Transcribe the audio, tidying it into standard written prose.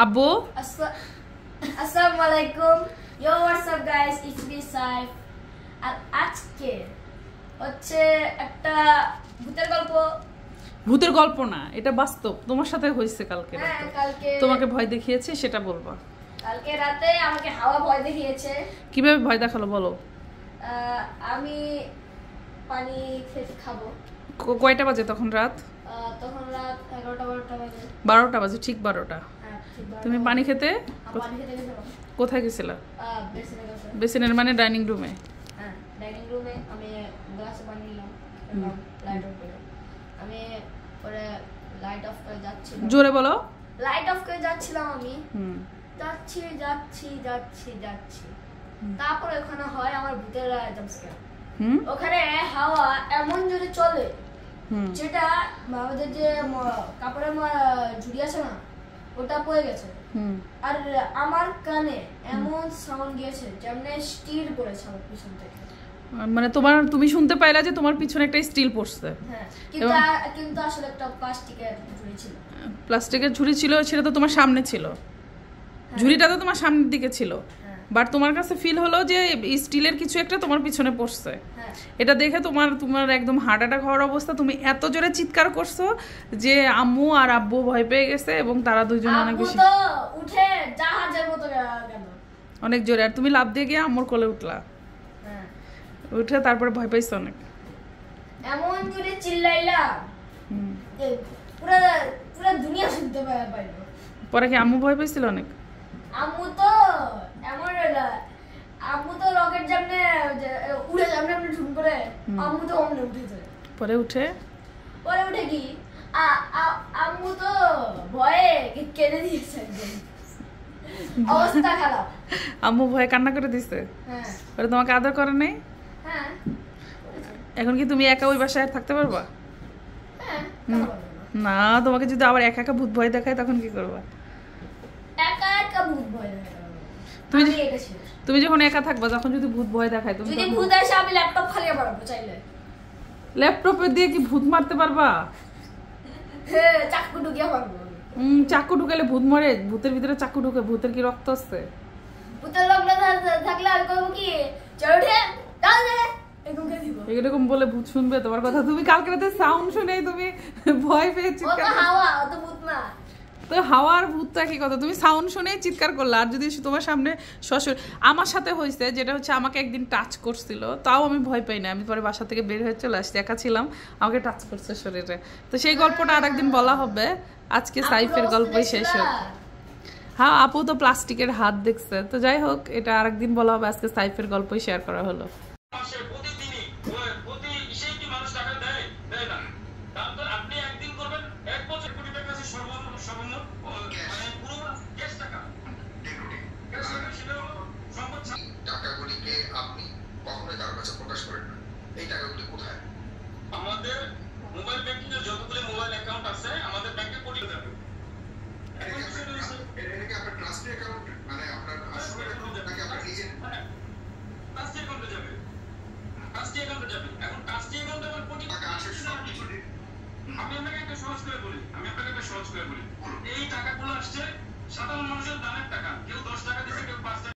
আব্বু আসসালামু আলাইকুম। Yo what's up guys, it's me Saif. আর আজকে হচ্ছে একটা ভূতের গল্প না, এটা বাস্তব। তোমার সাথে হয়েছে কালকে রাতে। কালকে তোমাকে ভয় দেখিয়েছে, সেটা বলবা। কালকে রাতে আমাকে হাওয়া ভয় দেখিয়েছে। কিভাবে ভয় দেখালো বলো? আমি পানি খাবো। কয়টা বাজে তখন? রাত তখন রাত 11টা 12টা বাজে। 12টা বাজে, ঠিক 12টা। তুমি পানি খেতে গেছিলাম। কোথায় গেছিলা? বেসিনের মানে ডাইনিং রুমে? হ্যাঁ, ডাইনিং রুমে। আমি গ্লাসে পানি নিলাম, লাইট অফ করে। আমি পরে লাইট অফ করে যাচ্ছিলাম। জোরে বলো। লাইট অফ করে যাচ্ছিলাম আমি। যাচ্ছি। তারপরে ওখানে হয় আমার ভূতের জাম্পস্ক্যার। ওখানে হাওয়া এমন জোরে চলে যেটা আমাদের যে কাপড়ের ঝুড়ি আছে না, ওটা পড়ে গেছে। আর আমার কানে এমন সাউন্ড গিয়েছে যেমন স্টিল পড়েছে আমার পিছন থেকে। মানে তুমি শুনতে পাইলা যে তোমার পিছনে একটা স্টিল পড়ছে? হ্যাঁ, কিন্তু আসলে একটা প্লাস্টিকের ঝুড়ি ছিল। প্লাস্টিকের ঝুড়ি ছিল, সেটা তো তোমার সামনে ছিল। ঝুড়িটা তো তোমার সামনের দিকে ছিল, বাট তোমার কাছে ফিল হলো যে স্টিলের কিছু একটা তোমার পিছনে পড়ছে। এটা দেখে তোমার একদম হার্ট অ্যাটাক হওয়ার অবস্থা। তুমি এত জোরে চিৎকার করছো যে আম্মু আর আব্বু ভয় পেয়ে গেছে এবং তারা দুইজন অনেক বেশি উঠে জাহাজের মতো গেল অনেক জোরে। আর তুমি লাফ দিয়ে গিয়ে আম্মুর কোলে উঠলা। উঠে তারপরে ভয় পাইছো অনেক, এমন জোরে চিল্লাইলাম পুরো দুনিয়া শুনতে পাইলো। পরে কি আম্মু ভয় পাইছিল অনেক? আম্মু তো রকেট জামনে উড়ে জামনে ঝুম করে আম্মু তো অমনে উঠেছে। পরে উঠে কি আম্মু তো ভয়ে কেঁদে দিয়েছে একদম, অবস্থা খারাপ। আম্মু ভয়ে কান্না করে দিছে? হ্যাঁ। পরে তোমাকে আদর করে নাই? হ্যাঁ। এখন কি তুমি একা ওই বাসায় থাকতে পারবা? হ্যাঁ। না, তোমাকে যদি আবার একা একা ভূত ভয় দেখায় তখন কি করবা? একা ভূত ভয় দেখায় তুমি যখন একা থাকবা, তখন যদি ভূত ভয় দেখায়, তুমি যদি ভূত আসে আমি ল্যাপটপ ফালিয়ে মারবো চাইলে। ল্যাপটপে দিয়ে কি ভূত মারতে পারবা? হ্যাঁ, চাকু ঢুকিয়ে মারবো। চাকু ঢুকালে ভূত মরে? ভূতের ভিতরে চাকু ঢুকে? ভূতের কি রক্ত আছে? ভূতের রক্ত থাকলে আমি করবো কি, চল উঠে দাও দে এরকম বলে ভূত শুনবে তোমার কথা? তুমি কালকে রাতে সাউন্ড শুনেই তুমি ভয় পেয়ে চিৎকার। হাওয়া, অত ভূত না তো। হাওয়ার ভূতটা কি কথা? তুমি সাউন্ড শুনেই চিৎকার করলা। আর যদি তোমার সামনে শ্বশুর, আমার সাথে হয়েছে যেটা হচ্ছে, আমাকে একদিন টাচ করছিল, তাও আমি ভয় পাই না। আমি পরে বাসা থেকে বের হয়ে চলে আসছি, একা ছিলাম, আমাকে টাচ করছে শরীরে। তো সেই গল্পটা আরেকদিন বলা হবে। আজকে সাইফের গল্পই শেষ হোক। হ্যাঁ, আপু তো প্লাস্টিকের হাত দেখছে। তো যাই হোক, এটা আরেকদিন বলা হবে। আজকে সাইফের গল্পই শেয়ার করা হলো। টাকাগুলিকে আপনি কখনোই কারো কাছে প্রকাশ করেন না। এই টাকাগুলি কোথায়? আমাদের মোবাইল ব্যাংকিং এর যতগুলো মোবাইল অ্যাকাউন্ট আছে আমাদের ব্যাংকে পড়ে যাবে। এটা কি আপনার ট্রাস্টি অ্যাকাউন্ট, মানে আপনার আসলে অ্যাকাউন্ট নাকি আপনার নিজের? ট্রাস্টি অ্যাকাউন্টে যাবে। এখন ট্রাস্টি অ্যাকাউন্টে আমার কোটি টাকা আসে সব কিছু। আমি আপনাকে একটা সহজ করে বলি। এই টাকাগুলো আসছে সাধারণ মানুষের দানের টাকা। কেউ 10 টাকা দিয়েছে, কেউ 5 টাকা।